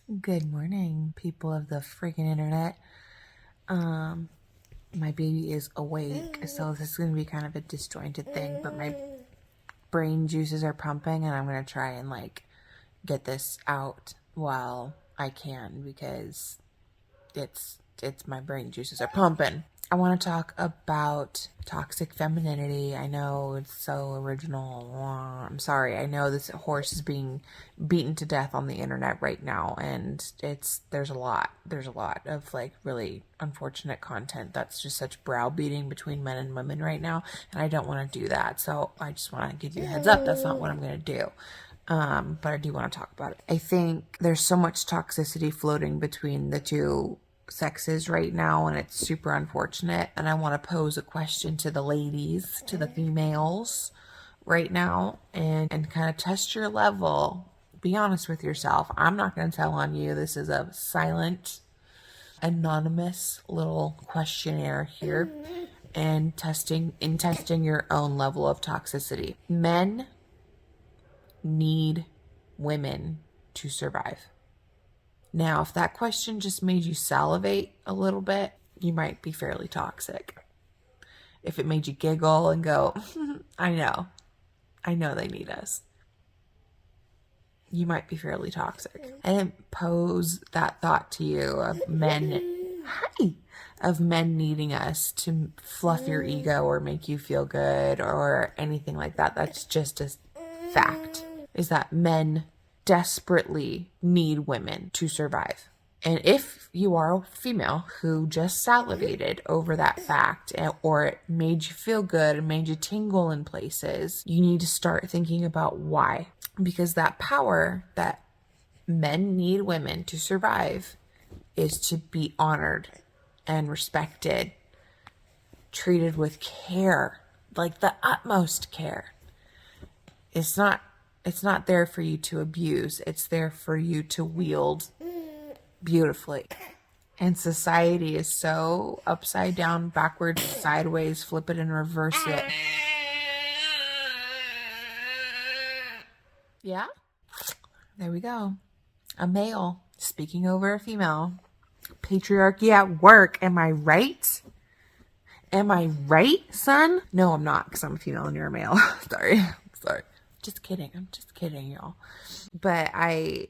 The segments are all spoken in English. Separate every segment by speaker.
Speaker 1: Good morning, people of the freaking internet. My baby is awake, so this is going to be kind of a disjointed thing, but my brain juices are pumping and I'm going to try and get this out while I can because it's my brain juices are pumping. I want to talk about toxic femininity. I know it's so original. I'm sorry. I know this horse is being beaten to death on the internet right now, and there's a lot of really unfortunate content that's just such browbeating between men and women right now, and I don't want to do that. So I just want to give you a heads up. That's not what I'm going to do. But I do want to talk about it. I think there's so much toxicity floating between the two sexes right now, and it's super unfortunate. And I want to pose a question to the ladies, to the females right now, and kind of test your level. Be honest with yourself. I'm not going to tell on you. This is a silent, anonymous little questionnaire here, and testing your own level of toxicity. Men need women to survive. Now, if that question just made you salivate a little bit, you might be fairly toxic. If it made you giggle and go, I know they need us, you might be fairly toxic. I didn't pose that thought to you of men, of men needing us to fluff your ego or make you feel good or anything like that. That's just a fact, is that men desperately need women to survive. And if you are a female who just salivated over that fact, or it made you feel good and made you tingle in places, you need to start thinking about why. Because that power that men need women to survive is to be honored and respected, treated with care, like the utmost care. It's not there for you to abuse. It's there for you to wield beautifully. And society is so upside down, backwards, sideways, flip it and reverse it. Yeah? There we go. A male speaking over a female. Patriarchy at work. Am I right? Am I right, son? No, I'm not, because I'm a female and you're a male. Sorry. Just kidding. I'm just kidding, y'all. But I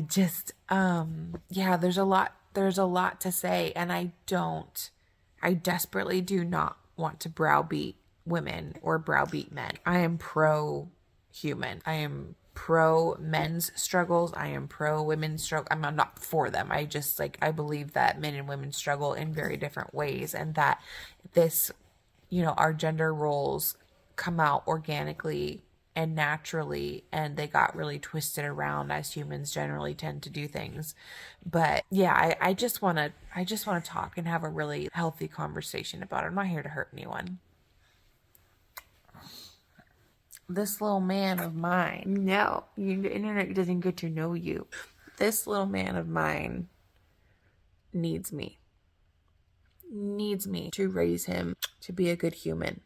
Speaker 1: just, there's a lot to say, and I desperately do not want to browbeat women or browbeat men. I am pro-human. I am pro men's struggles. I am pro women's struggle. I'm not for them. I just I believe that men and women struggle in very different ways, and that this, our gender roles come out organically and naturally, and they got really twisted around as humans generally tend to do things. But yeah, I just want to talk and have a really healthy conversation about it. I'm not here to hurt anyone. This little man of mine, no, the internet doesn't get to know you. This little man of mine needs me to raise him to be a good human.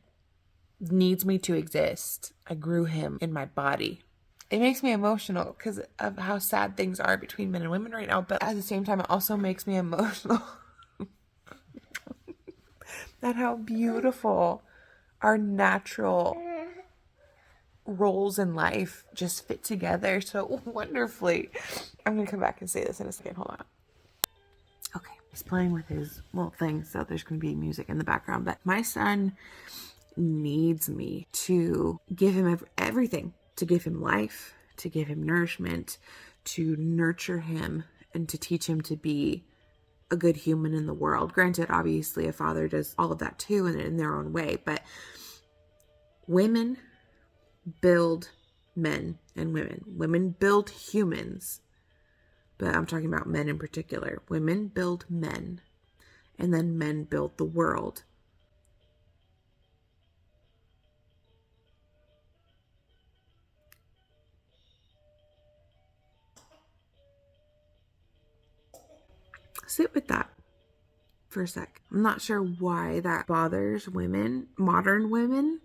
Speaker 1: Needs me to exist. I grew him in my body. It makes me emotional because of how sad things are between men and women right now, but at the same time it also makes me emotional at how beautiful our natural roles in life just fit together so wonderfully. I'm gonna come back and say this in a second. Hold on. Okay, he's playing with his little thing, so there's gonna be music in the background, but my son needs me to give him everything, to give him life, to give him nourishment, to nurture him, and to teach him to be a good human in the world. Granted, obviously a father does all of that too in their own way, but women build men and women build humans, but I'm talking about men in particular. Women build men, and then men build the world. Sit with that for a sec. I'm not sure why that bothers women, modern women,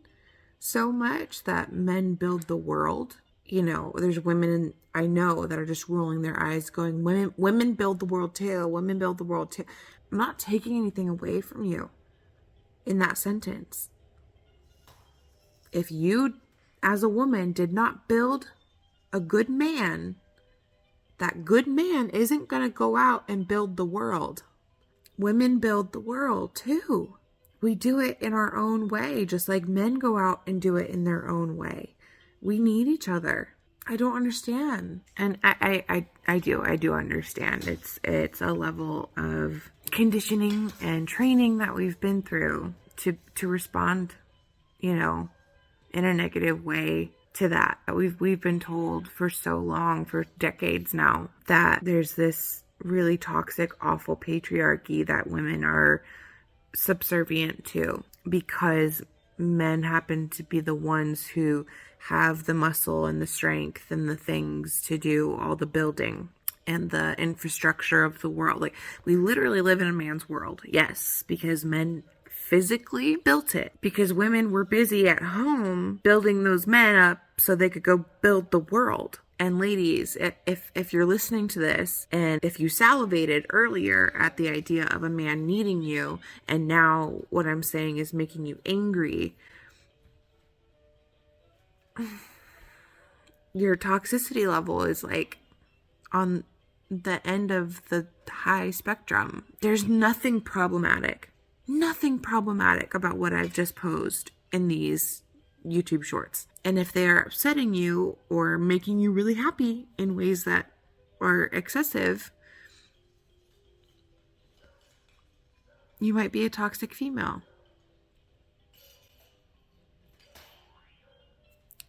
Speaker 1: so much, that men build the world. you know, there's women I know that are just rolling their eyes going, women build the world too. Women build the world too. I'm not taking anything away from you in that sentence. If you, as a woman, did not build a good man, that good man isn't going to go out and build the world. Women build the world too. We do it in our own way, just like men go out and do it in their own way. We need each other. I don't understand. And I do understand. It's a level of conditioning and training that we've been through to respond, you know, in a negative way to that. We've been told for so long, for decades now, that there's this really toxic, awful patriarchy that women are subservient to because men happen to be the ones who have the muscle and the strength and the things to do all the building and the infrastructure of the world. Like, we literally live in a man's world. Yes, because men physically built it, because women were busy at home building those men up so they could go build the world. And ladies, if you're listening to this, and if you salivated earlier at the idea of a man needing you, and now what I'm saying is making you angry, your toxicity level is like on the end of the high spectrum. There's nothing problematic about what I've just posed in these YouTube shorts. And if they're upsetting you or making you really happy in ways that are excessive, you might be a toxic female.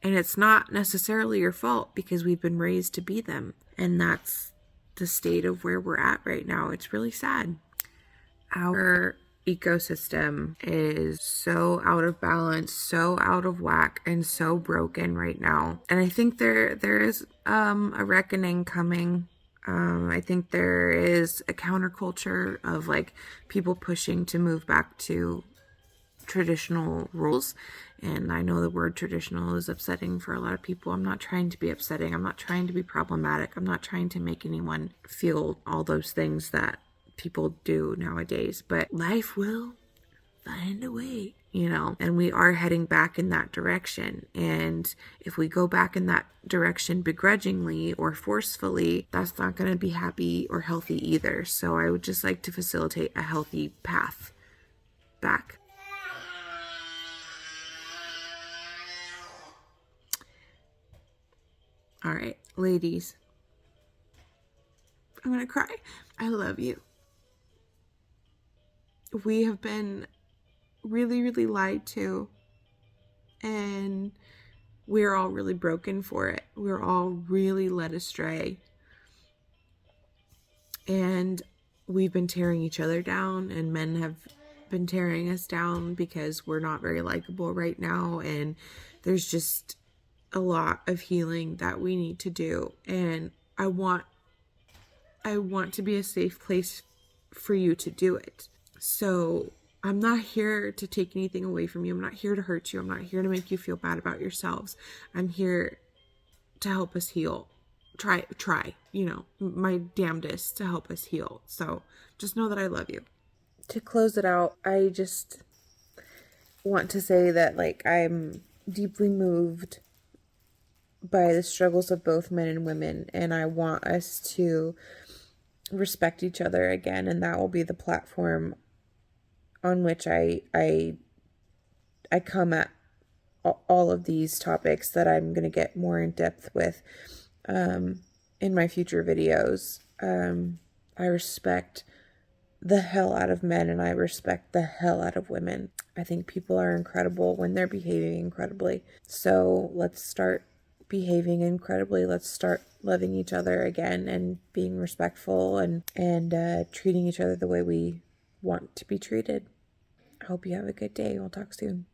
Speaker 1: And it's not necessarily your fault because we've been raised to be them. And that's the state of where we're at right now. It's really sad. Our ecosystem is so out of balance, so out of whack, and so broken right now. And I think there is a reckoning coming. I think there is a counterculture of like people pushing to move back to traditional rules. And I know the word traditional is upsetting for a lot of people. I'm not trying to be upsetting. I'm not trying to be problematic. I'm not trying to make anyone feel all those things that people do nowadays, but life will find a way, you know, and we are heading back in that direction. And if we go back in that direction begrudgingly or forcefully, that's not going to be happy or healthy either. So I would just like to facilitate a healthy path back. All right, ladies, I'm going to cry. I love you. We have been really, really lied to, and we're all really broken for it. We're all really led astray, and we've been tearing each other down, and men have been tearing us down because we're not very likable right now, and there's just a lot of healing that we need to do. And I want to be a safe place for you to do it. So I'm not here to take anything away from you. I'm not here to hurt you. I'm not here to make you feel bad about yourselves. I'm here to help us heal. Try, you know, my damnedest to help us heal. So just know that I love you. To close it out, I just want to say that, like, I'm deeply moved by the struggles of both men and women, and I want us to respect each other again, and that will be the platform on which I come at all of these topics that I'm going to get more in depth with in my future videos. I respect the hell out of men, and I respect the hell out of women. I think people are incredible when they're behaving incredibly. So let's start behaving incredibly. Let's start loving each other again and being respectful and treating each other the way we want to be treated. I hope you have a good day. We'll talk soon.